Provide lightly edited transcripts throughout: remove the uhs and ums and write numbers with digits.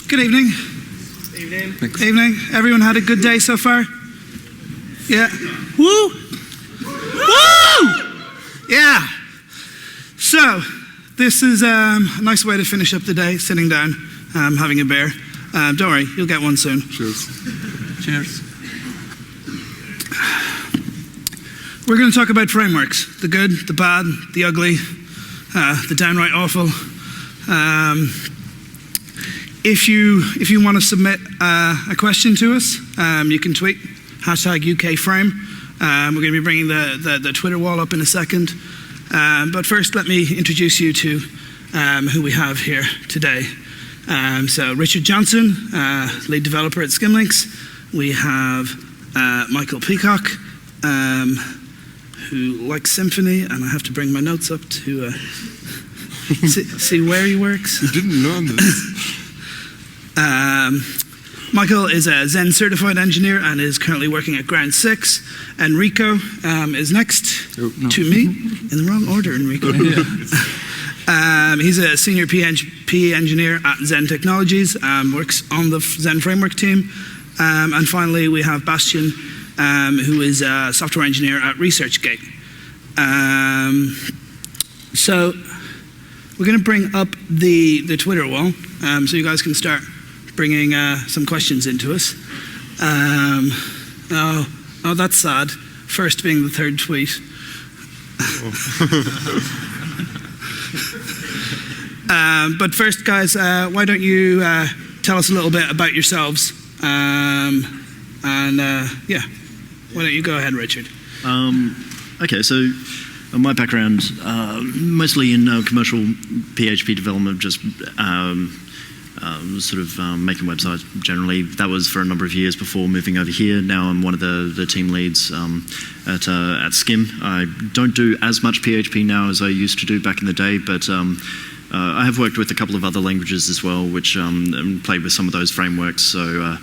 Good evening. Evening. Thanks. Evening. Everyone had a good day so far? Yeah. Woo! Woo! Yeah. So, this is a nice way to finish up the day, sitting down, having a beer. Don't worry, you'll get one soon. Cheers. Cheers. We're going to talk about frameworks, the good, the bad, the ugly, the downright awful. If you want to submit a question to us, you can tweet #UKFrame. We're going to be bringing the Twitter wall up in a second. But first, let me introduce you to who we have here today. So Richard Johnson, lead developer at Skimlinks. We have Michael Peacock, who likes Symphony, and I have to bring my notes up to see where he works. You didn't learn this. Michael is a Zend certified engineer and is currently working at Ground 6. Enrico is next to me. In the wrong order, Enrico. He's a senior PHP engineer at Zend Technologies, works on the Zend Framework team. And finally, we have Bastian, who is a software engineer at ResearchGate. So we're going to bring up the Twitter wall, so you guys can start bringing some questions into us. Oh, that's sad. First being the third tweet. But first, guys, why don't you tell us a little bit about yourselves? Yeah, why don't you go ahead, Richard? Okay, so my background, mostly in commercial PHP development, just making websites generally. That was for a number of years before moving over here. Now I'm one of the team leads at Skim. I don't do as much PHP now as I used to do back in the day, but I have worked with a couple of other languages as well, which played with some of those frameworks. So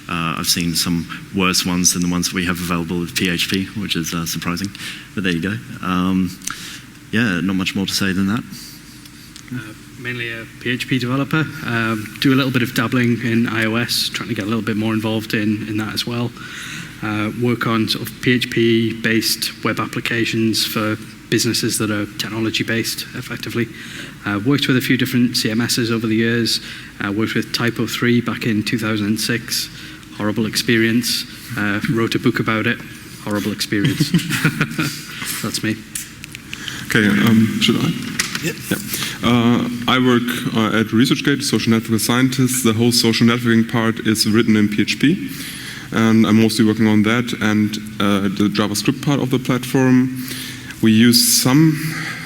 I've seen some worse ones than the ones that we have available with PHP, which is surprising. But there you go. Yeah, not much more to say than that. Mainly a PHP developer. Do a little bit of dabbling in iOS, trying to get a little bit more involved in that as well. Work on sort of PHP-based web applications for businesses that are technology-based, effectively. Worked with a few different CMSs over the years. Worked with Typo3 back in 2006. Horrible experience. Wrote a book about it. Horrible experience. That's me. Okay, should I? Yep. Yeah. I work at ResearchGate, social network scientist. The whole social networking part is written in PHP, and I'm mostly working on that and the JavaScript part of the platform. We use some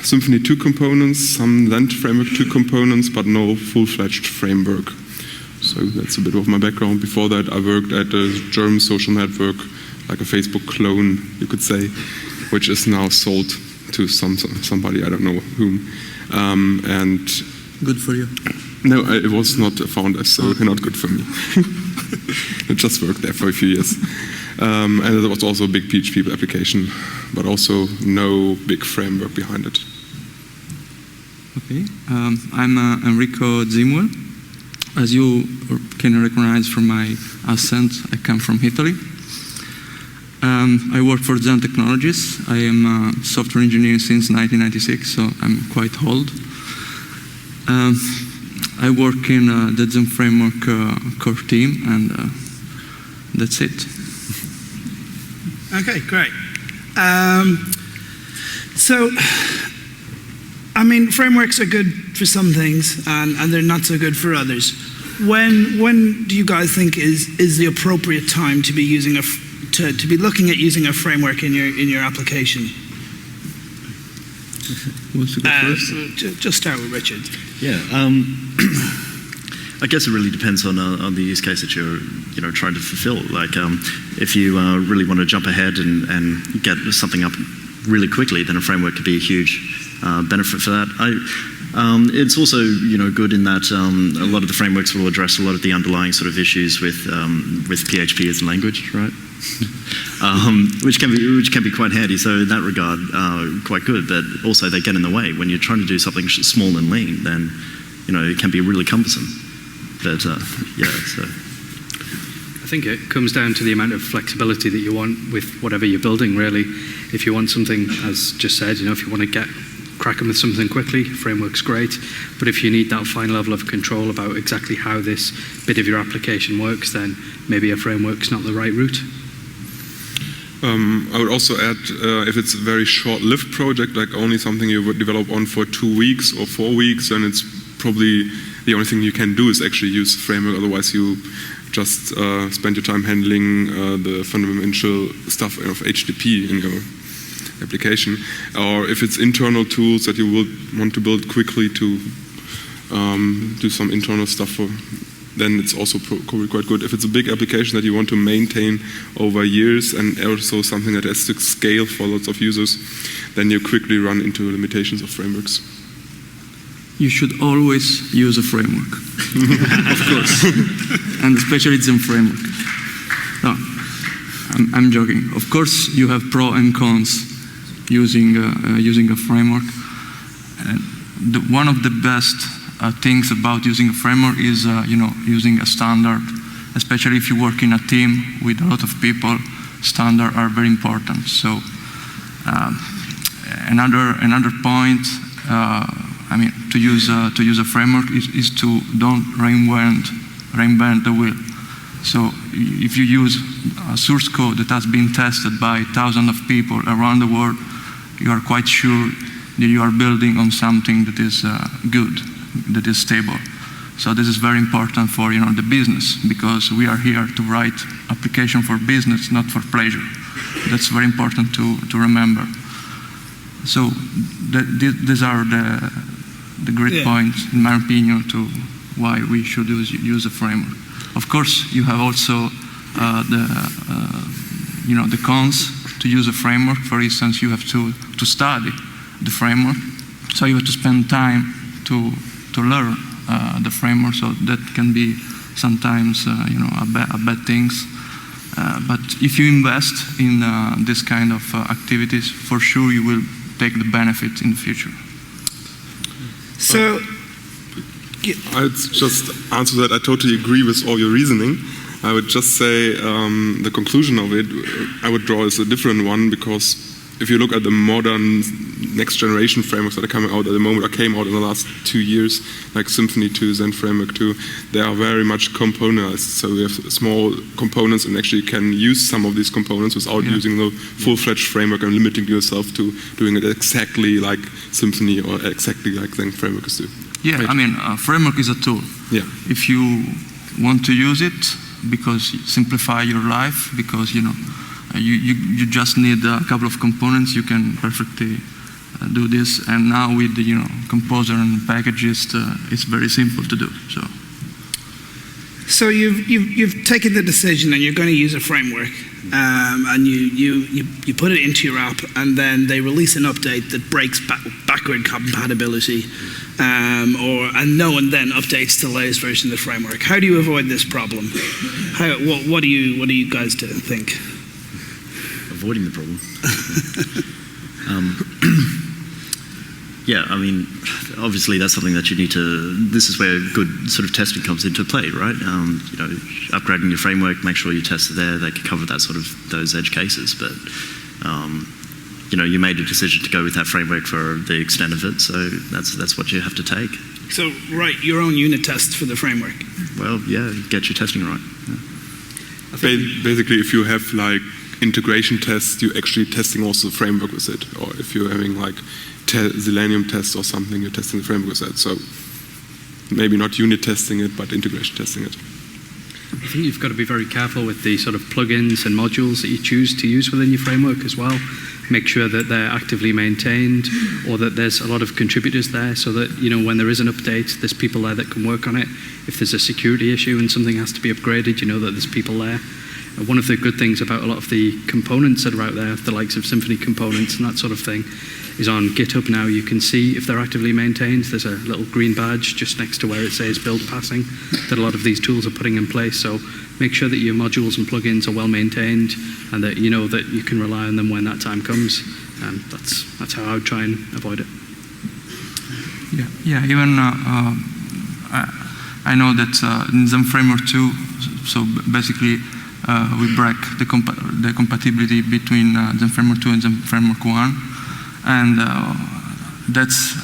Symphony 2 components, some Zend Framework 2 components, but no full-fledged framework. So that's a bit of my background. Before that, I worked at a German social network, like a Facebook clone, you could say, which is now sold to somebody, I don't know whom. And good for you. No, it was not founded, so not good for me. I just worked there for a few years. And there was also a big PHP application, but also no big framework behind it. Okay, I'm Enrico Zimuel. As you can recognize from my accent, I come from Italy. I work for Zend Technologies. I am a software engineer since 1996, so I'm quite old. I work in the Zend Framework core team, and that's it. Okay, great. So, I mean, frameworks are good for some things, and they're not so good for others. When do you guys think is the appropriate time to be using to be looking at using a framework in your application? Wants to go first? Just start with Richard. Yeah, I guess it really depends on the use case that you're trying to fulfill. Like if you really want to jump ahead and get something up really quickly, then a framework could be a huge benefit for that. It's also good in that a lot of the frameworks will address a lot of the underlying sort of issues with PHP as a language, right? Which can be quite handy. So in that regard, quite good. But also they get in the way when you're trying to do something small and lean. Then it can be really cumbersome. But yeah, so. I think it comes down to the amount of flexibility that you want with whatever you're building, really. If you want something, as just said, if you want to get cracking with something quickly, framework's great. But if you need that fine level of control about exactly how this bit of your application works, then maybe a framework's not the right route. I would also add, if it's a very short-lived project, like only something you would develop on for 2 weeks or 4 weeks, then it's probably the only thing you can do is actually use framework. Otherwise, you just spend your time handling the fundamental stuff of HTTP in your application. Or if it's internal tools that you will want to build quickly to do some internal stuff for, then it's also probably quite good. If it's a big application that you want to maintain over years and also something that has to scale for lots of users, then you quickly run into limitations of frameworks. You should always use a framework, of course, and especially Zend Framework. No, I'm joking. Of course, you have pros and cons using a framework. And one of the best things about using a framework is, using a standard. Especially if you work in a team with a lot of people, standards are very important. So another point. To use a framework is to don't reinvent the wheel. So if you use a source code that has been tested by thousands of people around the world, you are quite sure that you are building on something that is good, that is stable. So this is very important for the business, because we are here to write application for business, not for pleasure. That's very important to remember. So these are the great points, in my opinion, to why we should use a framework. Of course, you have also the cons to use a framework. For instance, you have to study the framework, so you have to spend time to learn the framework. So that can be sometimes a bad things. But if you invest in this kind of activities, for sure you will take the benefit in the future. So, I'd just answer that. I totally agree with all your reasoning. I would just say the conclusion of it, I would draw is a different one, because if you look at the modern next generation frameworks that are coming out at the moment, or came out in the last 2 years, like Symphony 2, Zend Framework 2, they are very much componentized. So we have small components, and actually can use some of these components without using the full-fledged framework and limiting yourself to doing it exactly like Symphony or exactly like Zend Framework is doing. Yeah, right. I mean, a framework is a tool. Yeah. If you want to use it because you simplify your life, because you just need a couple of components, you can perfectly do this. And now with the Composer and packages, it's very simple to do. So you've taken the decision and you're going to use a framework, and you put it into your app, and then they release an update that breaks backward compatibility, and no one then updates to the latest version of the framework. How do you avoid this problem? What do you guys think? Avoiding the problem. Yeah, I mean, obviously that's something that you need to, this is where good sort of testing comes into play, right? Upgrading your framework, make sure you test it there, they can cover that sort of, those edge cases, but, you made a decision to go with that framework for the extent of it, so that's what you have to take. So write your own unit tests for the framework. Well, yeah, get your testing right. Yeah. Basically, if you have like integration tests, you're actually testing also the framework with it, or if you're having like Selenium tests or something, you're testing the framework with it. So maybe not unit testing it, but integration testing it. I think you've got to be very careful with the sort of plugins and modules that you choose to use within your framework as well. Make sure that they're actively maintained, or that there's a lot of contributors there, so that when there is an update, there's people there that can work on it. If there's a security issue and something has to be upgraded, you know that there's people there. One of the good things about a lot of the components that are out there, the likes of Symphony components and that sort of thing, is on GitHub now. You can see if they're actively maintained. There's a little green badge just next to where it says build passing that a lot of these tools are putting in place. So make sure that your modules and plugins are well maintained, and that you know that you can rely on them when that time comes. And that's how I would try and avoid it. Yeah. Even I know that in Zend Framework 2, so basically we break the compatibility between Zend Framework 2 and Zend Framework 1, and that's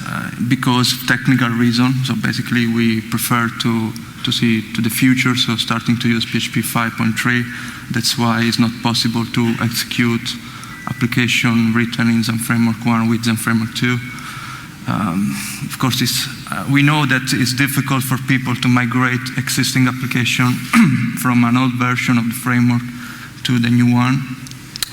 because of technical reason. So basically we prefer to see to the future, so starting to use PHP 5.3. That's why it's not possible to execute application written in Zend Framework 1 with Zend Framework 2. Of course, we know that it's difficult for people to migrate existing application from an old version of the framework to the new one,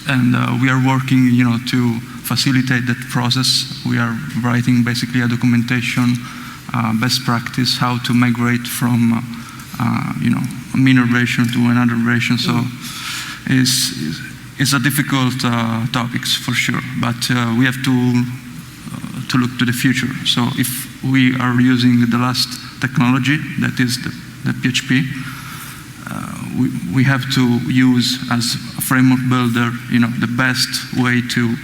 and we are working, to facilitate that process. We are writing basically a documentation, best practice, how to migrate from, a minor version to another version. So it's a difficult topic for sure, but we have to look to the future. So if we are using the last technology, that is the PHP, we have to use as a framework builder, the best way to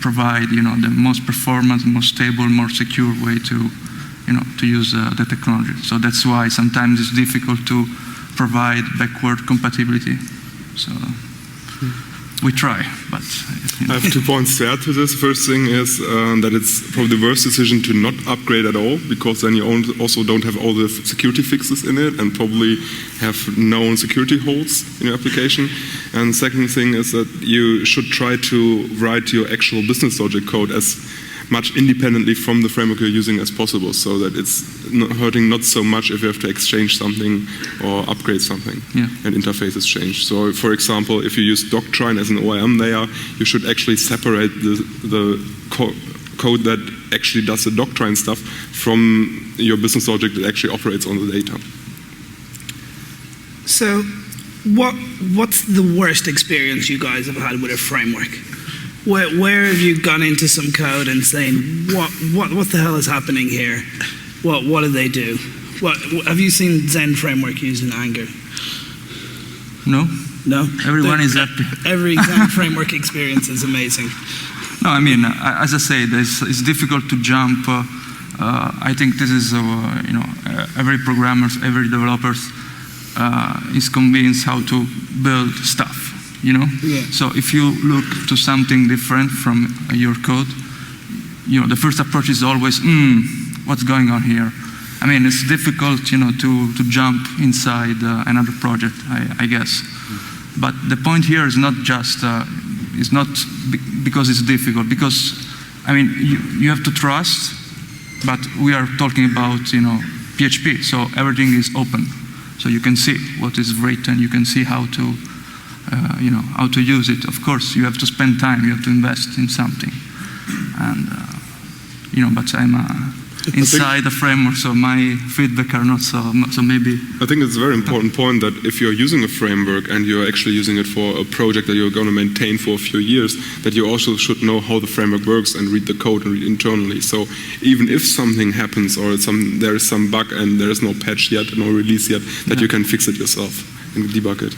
provide, the most performant, most stable, more secure way to use the technology. So that's why sometimes it's difficult to provide backward compatibility. So we try, but I have 2 points to add to this. First thing is that it's probably the worst decision to not upgrade at all, because then you also don't have all the security fixes in it and probably have known security holes in your application. And the second thing is that you should try to write your actual business logic code as much independently from the framework you're using as possible, so that it's hurting not so much if you have to exchange something or upgrade something and interfaces change. So for example, if you use Doctrine as an ORM layer, you should actually separate the code that actually does the Doctrine stuff from your business logic that actually operates on the data. So what's the worst experience you guys have had with a framework? Where have you gone into some code and saying, what the hell is happening here? What do they do? Have you seen Zend Framework used in anger? No. No? Everyone is happy. Every Zend Framework experience is amazing. No, I mean, as I say, it's difficult to jump. I think this is, every programmer, every developer is convinced how to build stuff. So if you look to something different from your code, the first approach is always, what's going on here? I mean, it's difficult, to jump inside another project, I guess. But the point here is not just, it's not because it's difficult, because, I mean, you have to trust, but we are talking about, PHP, so everything is open. So you can see what is written, you can see how to how to use it. Of course, you have to spend time, you have to invest in something. And, but I'm inside the framework, so my feedback are not so maybe. I think it's a very important point that if you're using a framework and you're actually using it for a project that you're going to maintain for a few years, that you also should know how the framework works and read the code and read internally. So even if something happens or there is some bug and there is no patch yet, no release yet, that you can fix it yourself and debug it.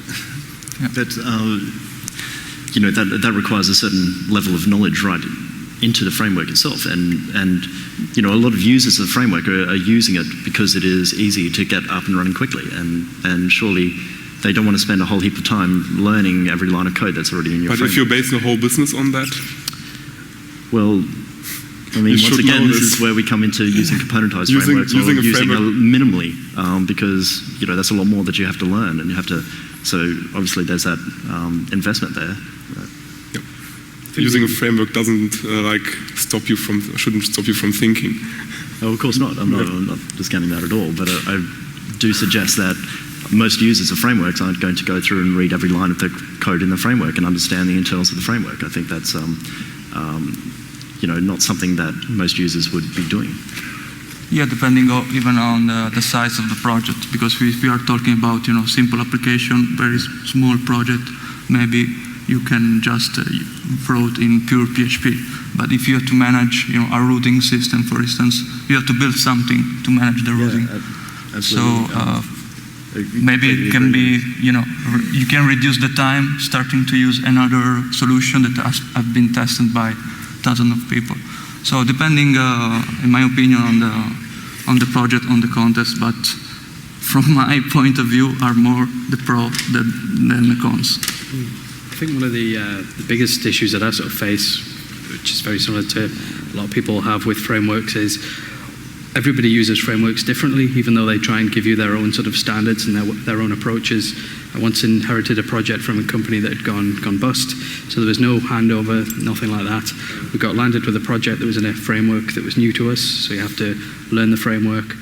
Yeah. That requires a certain level of knowledge, right, into the framework itself, and a lot of users of the framework are using it because it is easy to get up and running quickly, and surely they don't want to spend a whole heap of time learning every line of code that's already in your framework. But if you're basing the whole business on that, well, I mean, once again, this is where we come into using componentized frameworks or using minimally, because that's a lot more that you have to learn, and you have to. So obviously, there's that investment there. Yep. Using a framework doesn't shouldn't stop you from thinking. Oh, of course not. I'm not discounting that at all. But I do suggest that most users of frameworks aren't going to go through and read every line of the code in the framework and understand the internals of the framework. I think that's not something that most users would be doing. Yeah, depending even on the size of the project, because if we are talking about simple application, very small project, maybe you can just throw it in pure PHP. But if you have to manage a routing system, for instance, you have to build something to manage the routing. Absolutely. So maybe it can be you can reduce the time starting to use another solution that has been tested by thousands of people. So depending, in my opinion, on the project, on the context, but from my point of view, are more the pro than the cons. I think one of the biggest issues that I sort of face, which is very similar to a lot of people have with frameworks, is everybody uses frameworks differently, even though they try and give you their own sort of standards and their own approaches. I once inherited a project from a company that had gone bust, so there was no handover, nothing like that. We got landed with a project that was in a framework that was new to us, so you have to learn the framework.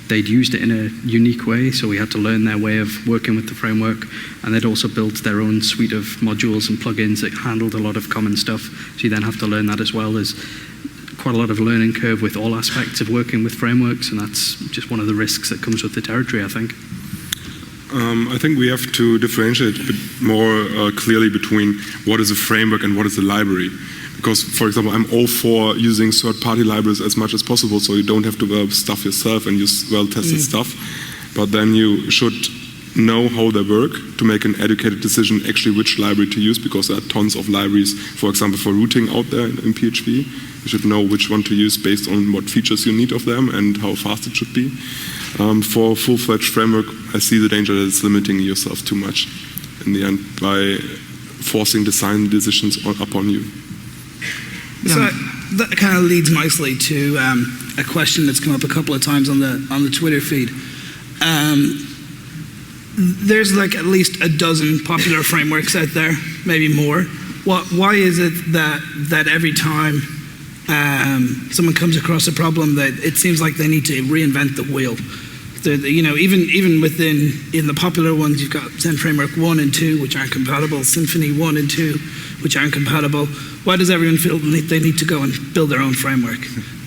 They'd used it in a unique way, so we had to learn their way of working with the framework, and they'd also built their own suite of modules and plugins that handled a lot of common stuff, so you then have to learn that as well. There's quite a lot of learning curve with all aspects of working with frameworks, and that's just one of the risks that comes with the territory, I think. I think we have to differentiate a bit more clearly between what is a framework and what is a library. Because, for example, I'm all for using third-party libraries as much as possible, so you don't have to develop stuff yourself and use well-tested stuff. But then you should know how they work to make an educated decision actually which library to use, because there are tons of libraries, for example, for routing out there in PHP. You should know which one to use based on what features you need of them and how fast it should be. For a full-fledged framework, I see the danger that it's limiting yourself too much in the end by forcing design decisions upon you. So that kind of leads nicely to a question that's come up a couple of times on the Twitter feed. There's like at least a dozen popular frameworks out there, maybe more. Why is it that every time someone comes across a problem, that it seems like they need to reinvent the wheel? Even in the popular ones, you've got Zend Framework 1 and 2, which aren't compatible, Symphony 1 and 2, which aren't compatible. Why does everyone feel they need to go and build their own framework?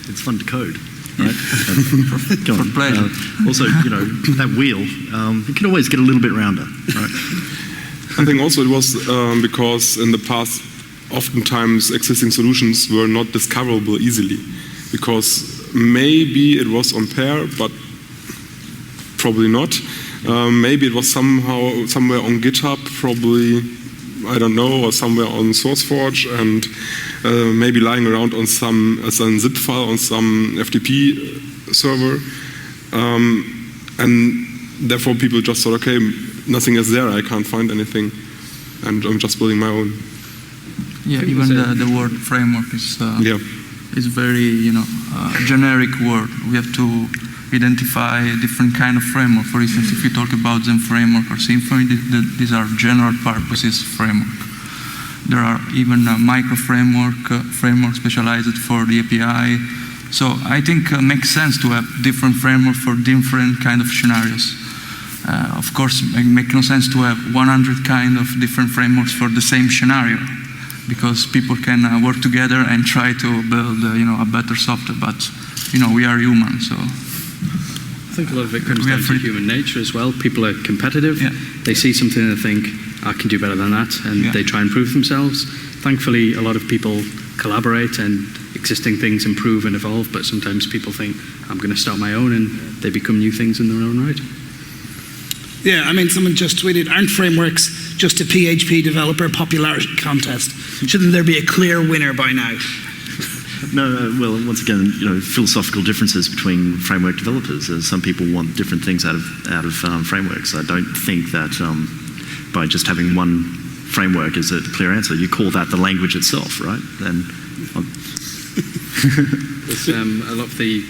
It's fun to code, right? For pleasure. Also, that wheel, it can always get a little bit rounder, right? I think also it was because in the past, oftentimes existing solutions were not discoverable easily, because maybe it was on pair, but probably not. Maybe it was somewhere on GitHub, probably, I don't know, or somewhere on SourceForge, and maybe lying around on some zip file on some FTP server. And therefore people just thought, okay, nothing is there, I can't find anything, and I'm just building my own. Yeah, even the word framework is very, generic word. We have to identify a different kind of framework. For instance, if you talk about Zend Framework or Symphony, these are general purposes framework. There are even micro framework specialized for the API. So I think it makes sense to have different framework for different kind of scenarios. Of course, it makes no sense to have 100 kind of different frameworks for the same scenario, because people can work together and try to build a better software. But we are human, so. I think a lot of it comes down to human nature as well. People are competitive. Yeah. They see something and they think, I can do better than that, and they try and prove themselves. Thankfully, a lot of people collaborate and existing things improve and evolve, but sometimes people think, I'm going to start my own, and they become new things in their own right. Yeah, I mean, someone just tweeted, aren't frameworks just a PHP developer popularity contest? Shouldn't there be a clear winner by now? No, well, once again, philosophical differences between framework developers. Some people want different things out of frameworks. I don't think that by just having one framework is a clear answer. You call that the language itself, right? Then there's a lot of the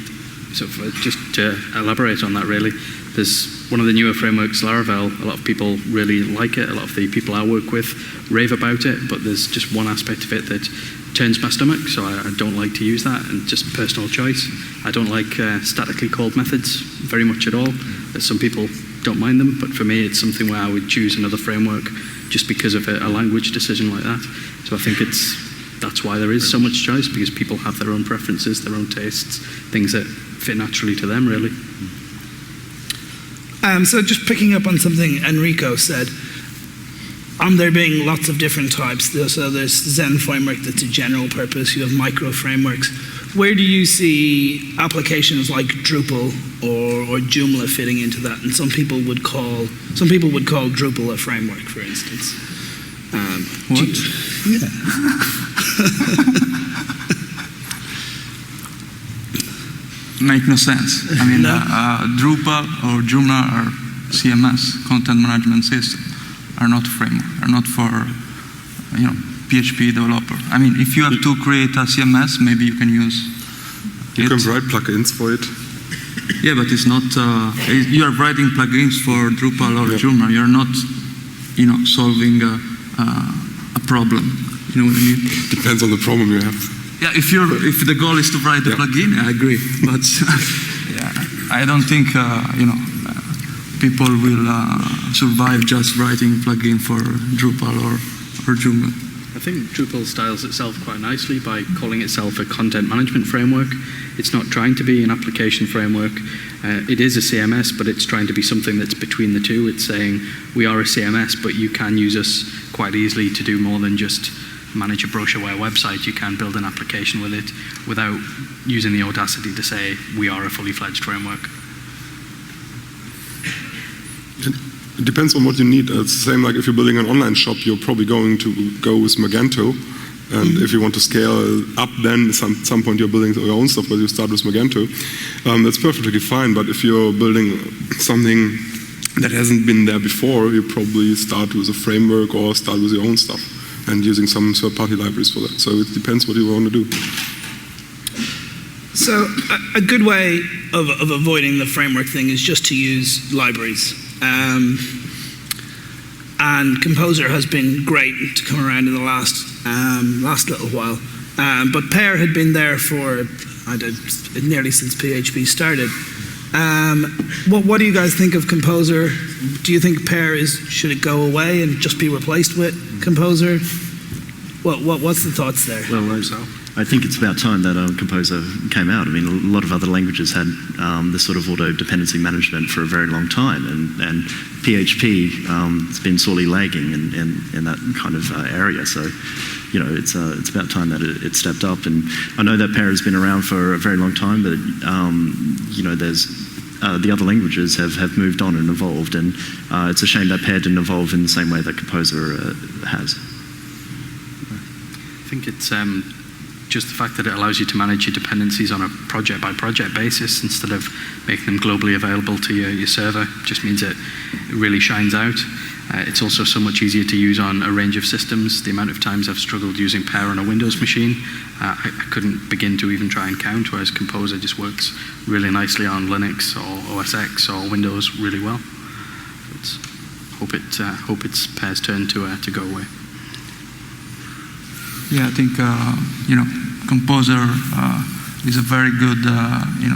just to elaborate on that, really. There's one of the newer frameworks, Laravel. A lot of people really like it. A lot of the people I work with rave about it, but there's just one aspect of it that turns my stomach, so I don't like to use that, and just personal choice. I don't like statically called methods very much at all. Some people don't mind them, but for me it's something where I would choose another framework just because of a language decision like that. So I think that's why there is so much choice, because people have their own preferences, their own tastes, things that fit naturally to them, really. So just picking up on something Enrico said, there being lots of different types. So there's Zend Framework that's a general purpose. You have micro frameworks. Where do you see applications like Drupal or Joomla fitting into that? And some people would call Drupal a framework, for instance. What? make no sense. I mean, Drupal or Joomla or CMS, content management system, are not framework, are not for PHP developer. I mean, if you have to create a CMS, maybe you can use You can write plugins for it. Yeah, but it's not. You are writing plugins for Drupal or Joomla. You're not, solving a problem. You know what I mean? Depends on the problem you have. Yeah, if the goal is to write the plugin, I agree. But I don't think people will survive just writing plugin for Drupal or Joomla. I think Drupal styles itself quite nicely by calling itself a content management framework. It's not trying to be an application framework. It is a CMS, but it's trying to be something that's between the two. It's saying we are a CMS, but you can use us quite easily to do more than just manage a brochureware website. You can build an application with it without using the audacity to say we are a fully fledged framework. It depends on what you need. It's the same like if you're building an online shop, you're probably going to go with Magento. And if you want to scale up, then at some point you're building your own stuff, but you start with Magento. That's perfectly fine, but if you're building something that hasn't been there before, you probably start with a framework or start with your own stuff and using some third-party libraries for that. So it depends what you want to do. So a good way of avoiding the framework thing is just to use libraries. And Composer has been great to come around in the last little while. But Pair had been there for nearly since PHP started. What do you guys think of Composer? Do you think Pair should it go away and just be replaced with Composer? What's the thoughts there? Well, I think it's about time that Composer came out. I mean, a lot of other languages had this sort of auto-dependency management for a very long time, and PHP has been sorely lagging in that kind of area. So, it's about time that it stepped up. And I know that Pair has been around for a very long time, but there's the other languages have moved on and evolved, and it's a shame that Pair didn't evolve in the same way that Composer has. I think it's just the fact that it allows you to manage your dependencies on a project-by-project basis instead of making them globally available to your server just means it really shines out. It's also so much easier to use on a range of systems. The amount of times I've struggled using Pair on a Windows machine, I couldn't begin to even try and count, whereas Composer just works really nicely on Linux or OS X or Windows really well. Hope it's Pair's turn to go away. Yeah, I think Composer is a very good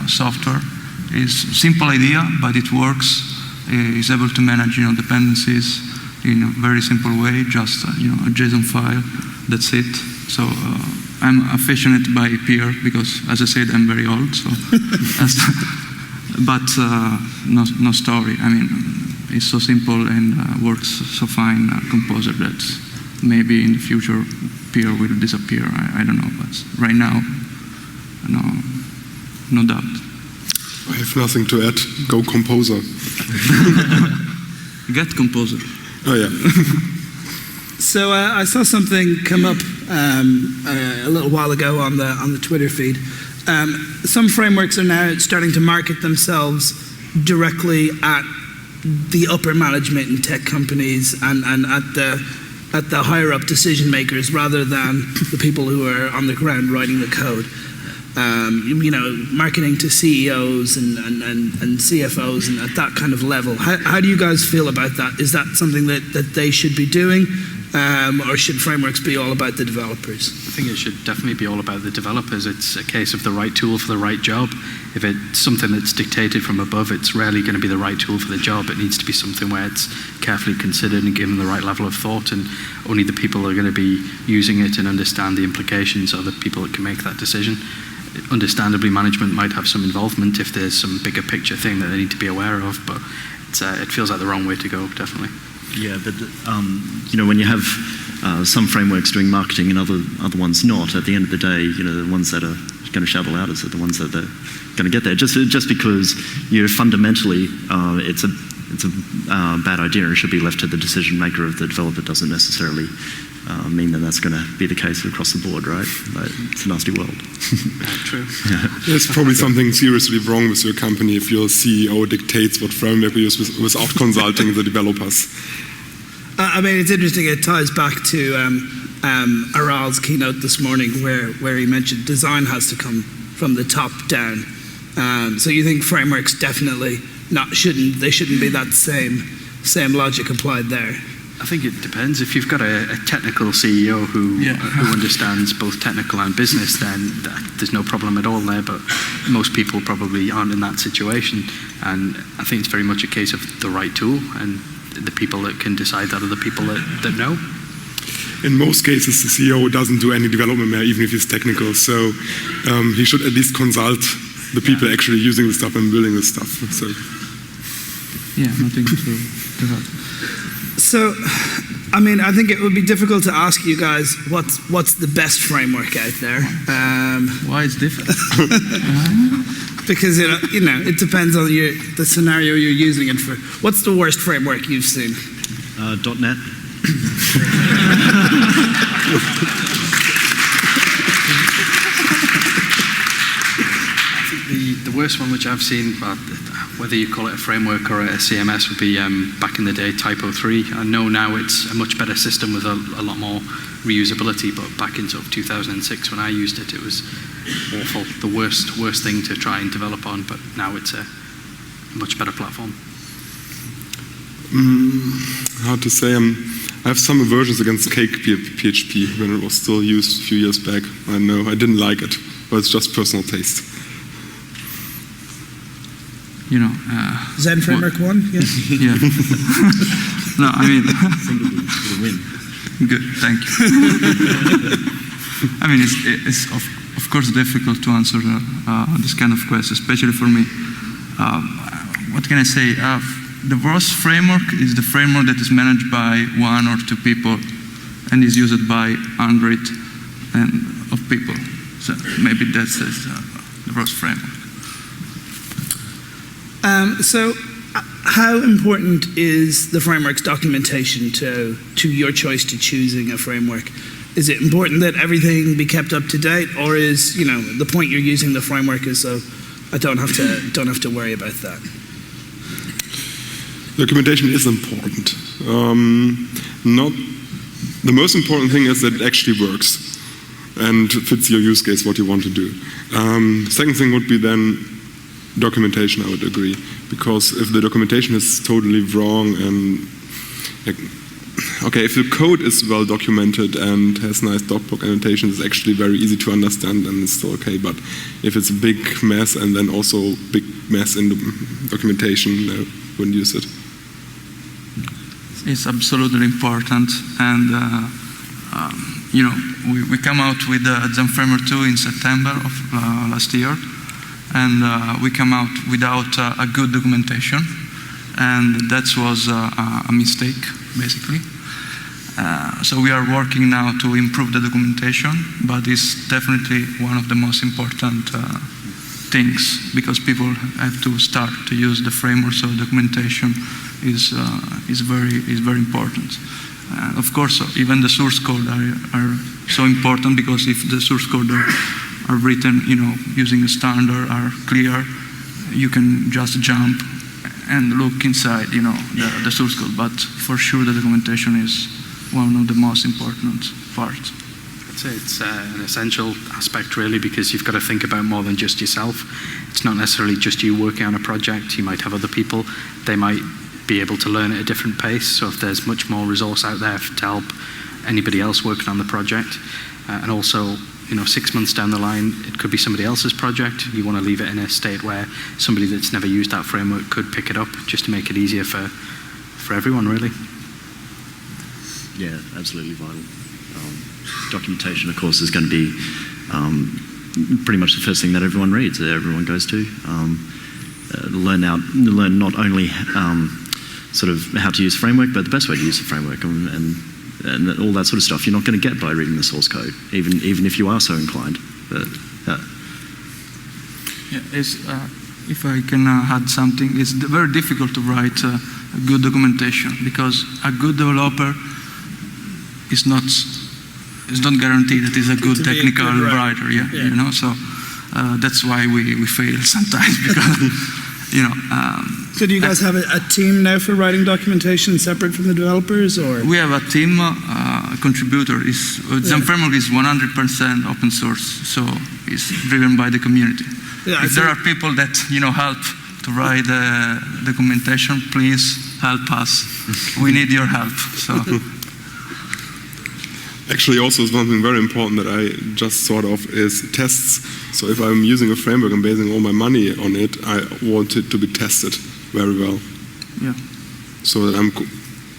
software. It's a simple idea, but it works. It's able to manage dependencies in a very simple way. Just a JSON file. That's it. So I'm affectionate by Peer because, as I said, I'm very old. So, but no story. I mean, it's so simple and works so fine. Composer that maybe in the future Peer will disappear. I don't know, but right now, no doubt. I have nothing to add. Go Composer. Get Composer. Oh yeah. So I saw something come up a little while ago on the Twitter feed. Some frameworks are now starting to market themselves directly at the upper management in tech companies and at the higher up decision makers rather than the people who are on the ground writing the code. Marketing to CEOs and CFOs and at that kind of level. How do you guys feel about that? Is that something that they should be doing? Or should frameworks be all about the developers? I think it should definitely be all about the developers. It's a case of the right tool for the right job. If it's something that's dictated from above, it's rarely going to be the right tool for the job. It needs to be something where it's carefully considered and given the right level of thought, and only the people who are going to be using it and understand the implications are the people that can make that decision. Understandably, management might have some involvement if there's some bigger picture thing that they need to be aware of, but it feels like the wrong way to go, definitely. Yeah, but when you have some frameworks doing marketing and other ones not, at the end of the day, the ones that are going to shout loudest are the ones that are going to get there. Just because fundamentally it's a bad idea and it should be left to the decision maker of the developer doesn't necessarily mean that that's going to be the case across the board, right? Like, it's a nasty world. True. There's probably something seriously wrong with your company if your CEO dictates what framework we use without consulting the developers. I mean, it's interesting. It ties back to Aral's keynote this morning, where he mentioned design has to come from the top down. So you think frameworks definitely shouldn't be that same logic applied there? I think it depends. If you've got a technical CEO who understands both technical and business, then there's no problem at all there. But most people probably aren't in that situation. And I think it's very much a case of the right tool, and the people that can decide that are the people that know. In most cases, the CEO doesn't do any development there, even if he's technical. So he should at least consult the people actually using the stuff and building the stuff. So. Yeah, nothing to that. So, I mean, I think it would be difficult to ask you guys what's the best framework out there. Why it's different? Because it depends on the scenario you're using it for. What's the worst framework you've seen? .NET. The worst one which I've seen, whether you call it a framework or a CMS, would be back in the day Typo 3. I know now it's a much better system with a lot more reusability, but back in sort of 2006 when I used it, it was awful. The worst thing to try and develop on, but now it's a much better platform. Hard to say. I have some aversions against Cake PHP when it was still used a few years back. I know I didn't like it, but it's just personal taste. Zend Framework 1? Yeah. Yeah. No, I mean, Win. good, thank you. I mean, it's of course difficult to answer this kind of question, especially for me. What can I say? The worst framework is the framework that is managed by one or two people and is used by hundreds of people. So maybe that's the worst framework. So, how important is the framework's documentation to your choice to choosing a framework? Is it important that everything be kept up to date, or is the point you're using the framework is so I don't have to worry about that? Documentation is important. Not the most important thing is that it actually works and fits your use case, what you want to do. Second thing would be then documentation, I would agree, because if the documentation is totally wrong and if the code is well documented and has nice docblock annotations, it's actually very easy to understand and it's still okay. But if it's a big mess and then also big mess in the documentation, I wouldn't use it. It's absolutely important, and we come out with Zend Framework 2 in September of last year. And we come out without a good documentation, and that was a mistake, basically. So we are working now to improve the documentation, but it's definitely one of the most important things, because people have to start to use the framework, so documentation is very important. Of course, even the source code are so important, because if the source code are written, using a standard, are clear, you can just jump and look inside, the source code. But for sure, the documentation is one of the most important parts. I'd say it's an essential aspect, really, because you've got to think about more than just yourself. It's not necessarily just you working on a project. You might have other people. They might be able to learn at a different pace. So if there's much more resource out there to help anybody else working on the project, and also 6 months down the line, it could be somebody else's project. You want to leave it in a state where somebody that's never used that framework could pick it up, just to make it easier for everyone, really. Yeah, absolutely vital. Documentation, of course, is going to be pretty much the first thing that everyone reads, that everyone goes to. Learn not only sort of how to use the framework, but the best way to use the framework, and all that sort of stuff you're not going to get by reading the source code, even if you are so inclined. But, if I can add something, it's very difficult to write a good documentation, because a good developer it's not guaranteed that it's a good technical writer. Yeah, yeah. you know. So that's why we fail sometimes because you know. So do you guys have a team now for writing documentation separate from the developers, or? We have a team, a contributor. Zend Framework is 100% open source, so it's driven by the community. Yeah, if there are people that help to write the documentation, please help us. We need your help. So. Actually, also something very important that I just thought of is tests. So if I'm using a framework and basing all my money on it, I want it to be tested very well. Yeah. So that I'm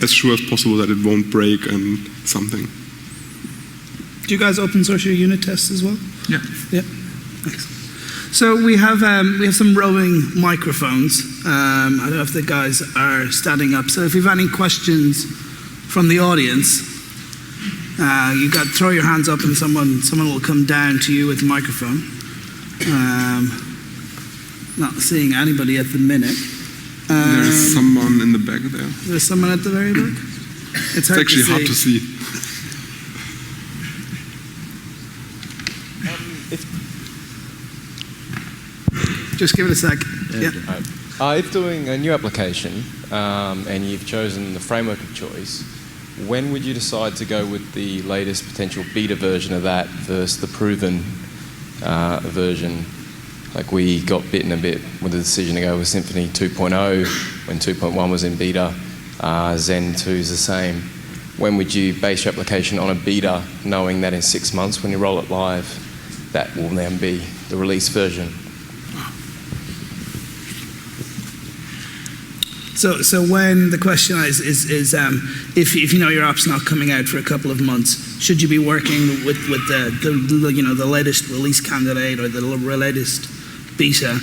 as sure as possible that it won't break and something. Do you guys open source your unit tests as well? Yeah. Yeah. Thanks. So we have some roving microphones. I don't know if the guys are standing up. So if you have any questions from the audience, you got to throw your hands up and someone will come down to you with the microphone. Not seeing anybody at the minute. There's someone in the back there. There's someone at the very back? It's actually hard to see. Just give it a sec. Yeah. If doing a new application and you've chosen the framework of choice, when would you decide to go with the latest potential beta version of that versus the proven version? Like we got bitten a bit with the decision to go with Symphony 2.0 when 2.1 was in beta. Zend 2 is the same. When would you base your application on a beta, knowing that in 6 months when you roll it live, that will then be the release version? So when the question is if you know your app's not coming out for a couple of months, should you be working with the latest release candidate or the latest beta,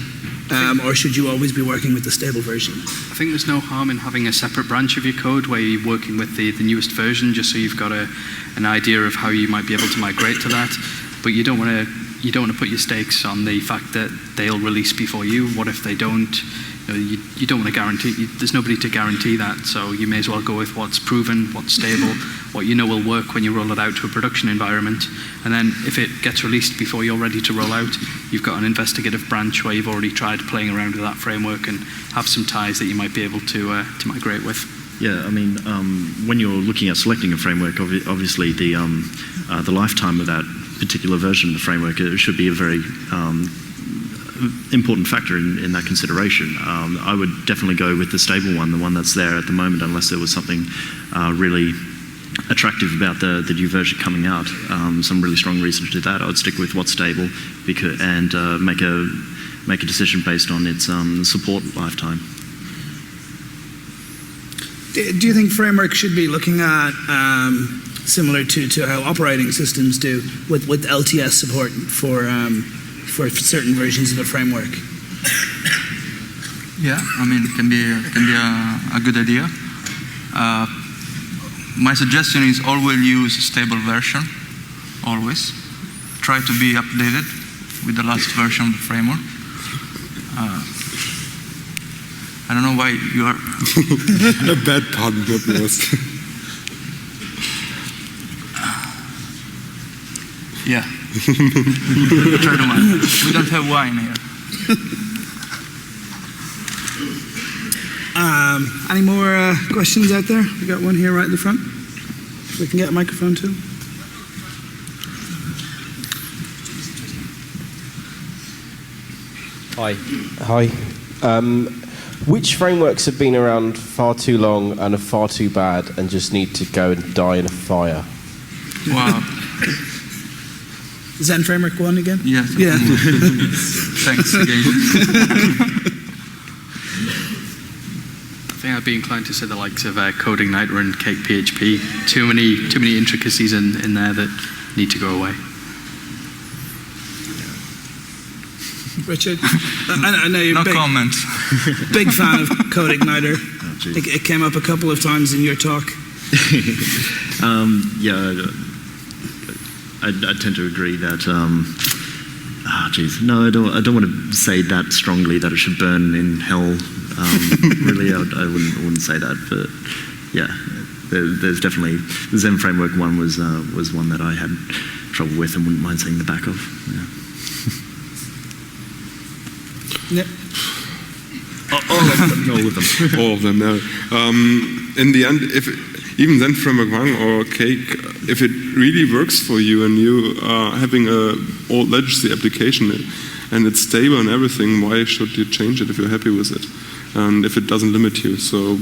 or should you always be working with the stable version? I think there's no harm in having a separate branch of your code where you're working with the newest version, just so you've got an idea of how you might be able to migrate to that. But you don't want to put your stakes on the fact that they'll release before you. What if they don't? You don't want to guarantee. There's nobody to guarantee that. So you may as well go with what's proven, what's stable, what you know will work when you roll it out to a production environment. And then if it gets released before you're ready to roll out, you've got an investigative branch where you've already tried playing around with that framework and have some ties that you might be able to migrate with. Yeah, I mean, when you're looking at selecting a framework, obviously the lifetime of that particular version of the framework should be a very important factor in that consideration. I would definitely go with the stable one, the one that's there at the moment, unless there was something really attractive about the new version coming out. Some really strong reason to do that. I would stick with what's stable and make a decision based on its support lifetime. Do you think framework should be looking at similar to how operating systems do with LTS support for certain versions of the framework? Yeah, I mean, it can be a good idea. My suggestion is always use a stable version. Always try to be updated with the last version of the framework. I don't know why you are. A bad pun, not worse. Yeah. Try to wine. We don't have wine here. Any more questions out there? We got one here right in the front. We can get a microphone too. Hi. Which frameworks have been around far too long and are far too bad and just need to go and die in a fire? Wow. Zend Framework 1 again? Yeah. Yeah. Thanks again. I think I'd be inclined to say the likes of Codeigniter and Cake PHP. Too many intricacies in there that need to go away. Richard, I know you're no big, comment. Big fan of Codeigniter. Oh, It came up a couple of times in your talk. I tend to agree that. No, I don't want to say that strongly that it should burn in hell. Really, I wouldn't say that, but yeah. there's definitely the Zend Framework one was one that I had trouble with and wouldn't mind seeing the back of. Yeah. All of them. All of them, no. In the end, if even Zend Framework 1 or Cake, if it really works for you and you are having a old legacy application and it's stable and everything, why should you change it if you're happy with it? And if it doesn't limit you, so...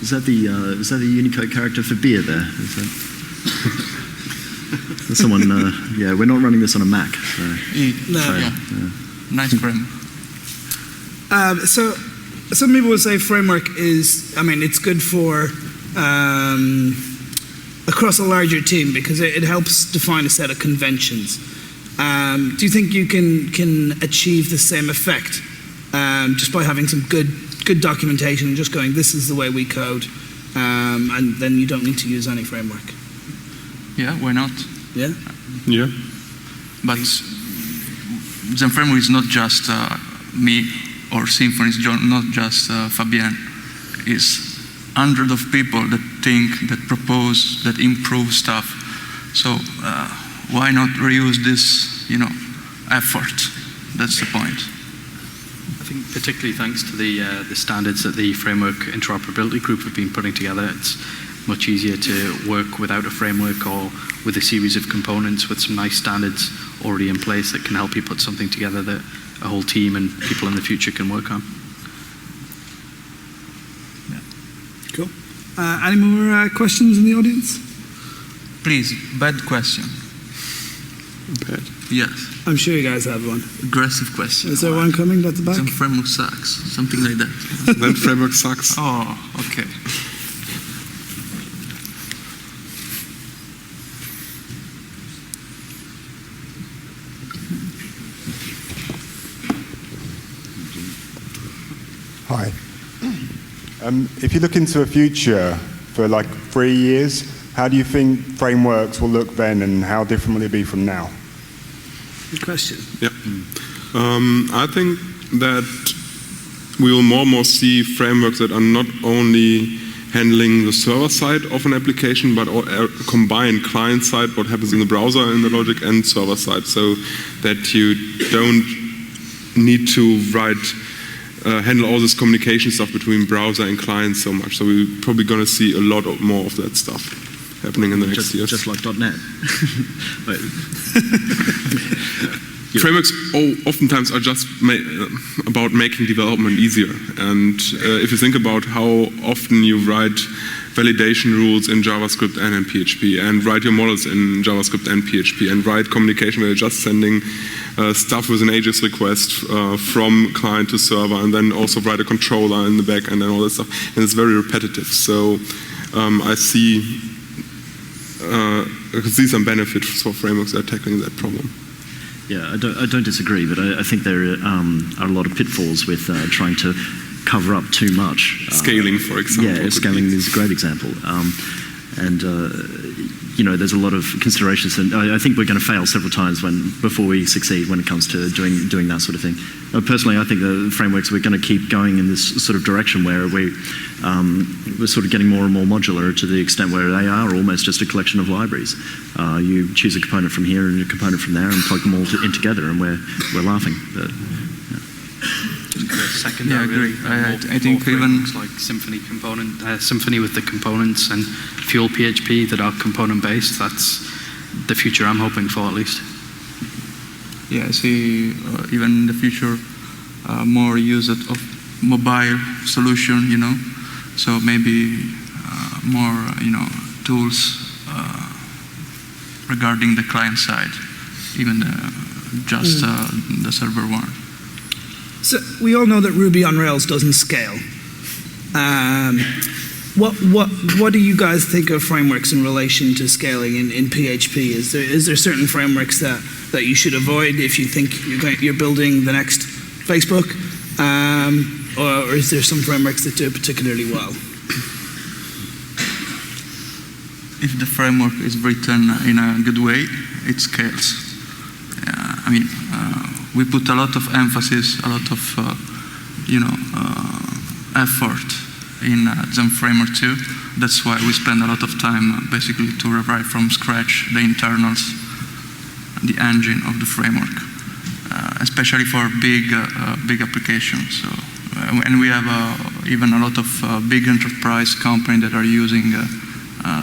Is that the Unicode character for beer there? Is that... Someone, yeah, we're not running this on a Mac. So. Yeah. Nice frame. So some people would say framework is, I mean, it's good for across a larger team because it helps define a set of conventions. Do you think you can achieve the same effect just by having some good documentation and just going, this is the way we code, and then you don't need to use any framework? Yeah, why not? Yeah? Yeah. But Zend Framework is not just me or Symphony, it's not just Fabien. It's hundreds of people that think, that propose, that improve stuff. So why not reuse this, effort? That's the point. I think particularly thanks to the standards that the framework interoperability group have been putting together, it's much easier to work without a framework or with a series of components with some nice standards already in place that can help you put something together that a whole team and people in the future can work on. Yeah. Cool. Any more questions in the audience? Please, bad question. Bad. Yes. I'm sure you guys have one. Aggressive question. Is there one coming at the back? Zend Framework sucks. Something like that. Zend Framework sucks. Oh, okay. Hi. If you look into a future for like 3 years, how do you think frameworks will look then and how different will it be from now? Good question. Yeah. I think that we will more and more see frameworks that are not only handling the server side of an application, but combine client side, what happens in the browser in the logic, and server side, so that you don't need to handle all this communication stuff between browser and client so much. So we're probably going to see a lot more of that stuff happening in the next years. Just like .NET. Frameworks oftentimes are just about making development easier. And if you think about how often you write validation rules in JavaScript and in PHP, and write your models in JavaScript and PHP, and write communication where you're just sending stuff with an AJAX request from client to server, and then also write a controller in the back, and then all that stuff. And it's very repetitive. So I see some benefits for frameworks that are tackling that problem. Yeah, I don't disagree, but I think there are a lot of pitfalls with trying to cover up too much. Scaling, for example. Yeah, scaling is a great example. There's a lot of considerations, and I think we're going to fail several times before we succeed when it comes to doing that sort of thing. Personally, I think the frameworks, we're going to keep going in this sort of direction where we're sort of getting more and more modular to the extent where they are almost just a collection of libraries. You choose a component from here and a component from there and plug them all in together, and we're laughing. But, Second, yeah, I agree. I think even like Symphony Symphony with the components, and Fuel PHP that are component based. That's the future I'm hoping for, at least. Yeah, I see even in the future more use of mobile solution, so maybe more, tools regarding the client side, even just the server one. So we all know that Ruby on Rails doesn't scale. What do you guys think of frameworks in relation to scaling in PHP? Is there certain frameworks that you should avoid if you think you're building the next Facebook, or is there some frameworks that do it particularly well? If the framework is written in a good way, it scales. We put a lot of emphasis, a lot of effort in Zend Framework too. That's why we spend a lot of time basically to rewrite from scratch the internals, the engine of the framework, especially for big applications. So, and we have even a lot of big enterprise companies that are using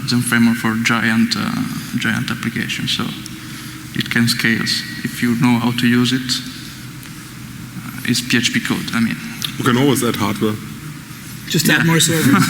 Zend Framework for giant applications. So it can scale if you know how to use it. It's PHP code. I mean, You can always add hardware. Just add more servers.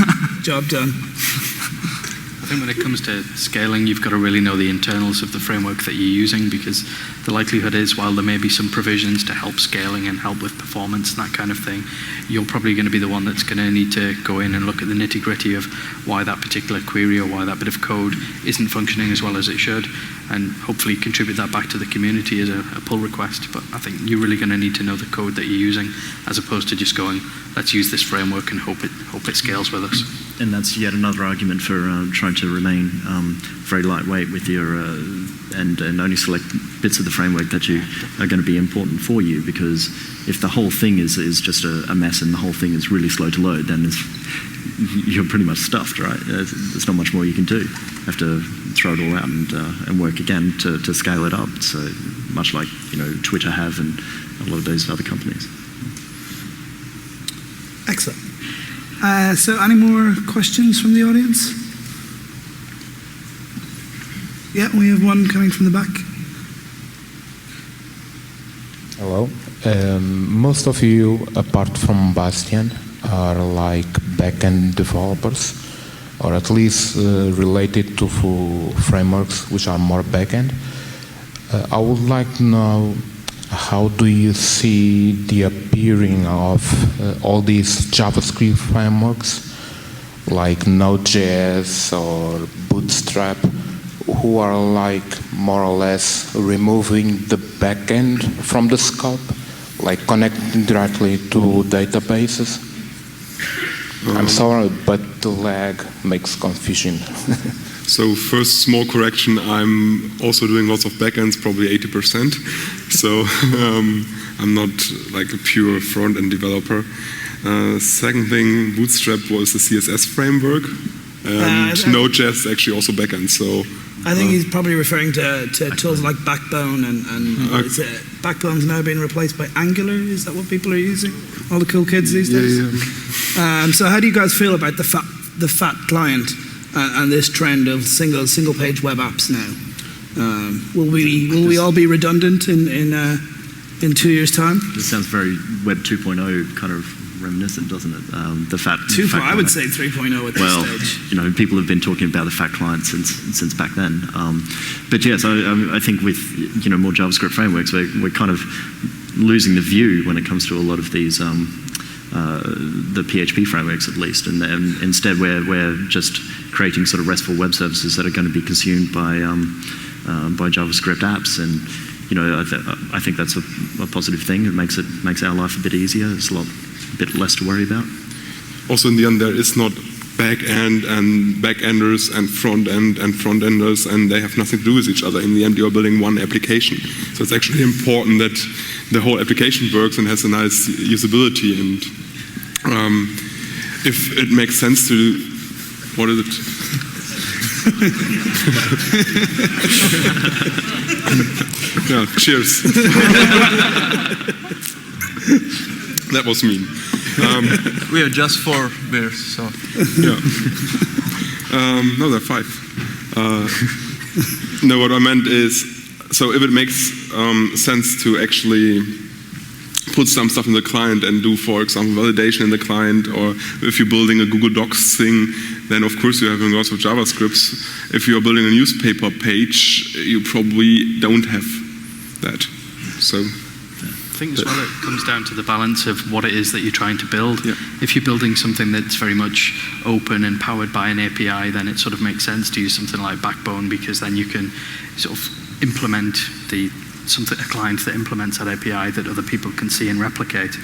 Job done. I think when it comes to scaling, you've got to really know the internals of the framework that you're using, because the likelihood is, while there may be some provisions to help scaling and help with performance and that kind of thing, you're probably going to be the one that's going to need to go in and look at the nitty-gritty of why that particular query or why that bit of code isn't functioning as well as it should, and hopefully contribute that back to the community as a pull request. But I think you're really going to need to know the code that you're using, as opposed to just going, let's use this framework and hope it scales with us. And that's yet another argument for trying to remain very lightweight with your and only select bits of the framework that are going to be important for you. Because if the whole thing is just a mess and the whole thing is really slow to load, then you're pretty much stuffed, right? There's not much more you can do. You have to throw it all out and work again to scale it up. So much like Twitter have and a lot of those other companies. Excellent. So any more questions from the audience? Yeah, we have one coming from the back. Hello. Most of you, apart from Bastian, are like backend developers, or at least related to frameworks which are more backend. I would like to know, how do you see the appearing of all these JavaScript frameworks like Node.js or Bootstrap, who are like more or less removing the backend from the scope, like connecting directly to databases? I'm sorry, but the lag makes confusion. So first, small correction, I'm also doing lots of backends, probably 80%. So I'm not like a pure front-end developer. Second thing, Bootstrap was the CSS framework, and Node.js is actually also backend. So I think he's probably referring to tools like Backbone, and Backbone's now being replaced by Angular. Is that what people are using? All the cool kids these days? Yeah. So how do you guys feel about the fat client and this trend of single page web apps now? Will we all be redundant in 2 years' time? This sounds very Web 2.0 kind of reminiscent, doesn't it? The fat. I would say 3.0 at this stage. People have been talking about the fat client since back then. But yes, I think with more JavaScript frameworks, we're kind of losing the view when it comes to a lot of these. The PHP frameworks, at least, and instead we're just creating sort of RESTful web services that are going to be consumed by JavaScript apps, and I think that's a positive thing. It makes our life a bit easier. It's a bit less to worry about. Also, in the end, there is not back-end and back-enders and front-end and front-enders, and they have nothing to do with each other. In the end, you're building one application. So it's actually important that the whole application works and has a nice usability. And if it makes sense to do, what is it? Yeah, cheers. That was mean. We are just 4 beers, so. Yeah. No, there are 5. No, what I meant is, so if it makes sense to actually put some stuff in the client and do, for example, validation in the client, or if you're building a Google Docs thing, then of course you're having lots of JavaScripts. If you're building a newspaper page, you probably don't have that. So I think as well it comes down to the balance of what it is that you're trying to build. Yeah. If you're building something that's very much open and powered by an API, then it sort of makes sense to use something like Backbone, because then you can sort of implement the a client that implements that API that other people can see and replicate.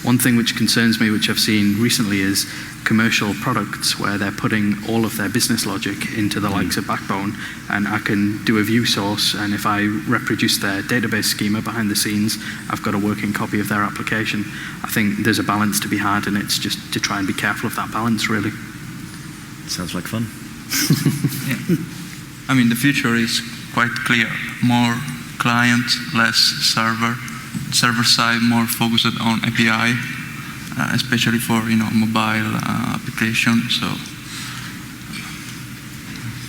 One thing which concerns me, which I've seen recently, is commercial products where they're putting all of their business logic into the likes of Backbone, and I can do a view source, and if I reproduce their database schema behind the scenes, I've got a working copy of their application. I think there's a balance to be had, and it's just to try and be careful of that balance, really. Sounds like fun. Yeah. I mean, the future is quite clear. More client, less server. Server side more focused on API, especially for mobile application. So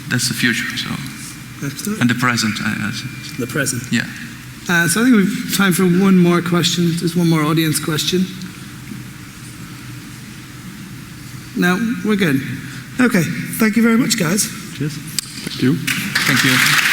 that's the future. So and the present. The present. Yeah. So I think we've time for one more question. There's one more audience question. No, we're good. Okay. Thank you very much, guys. Cheers. Thank you. Thank you.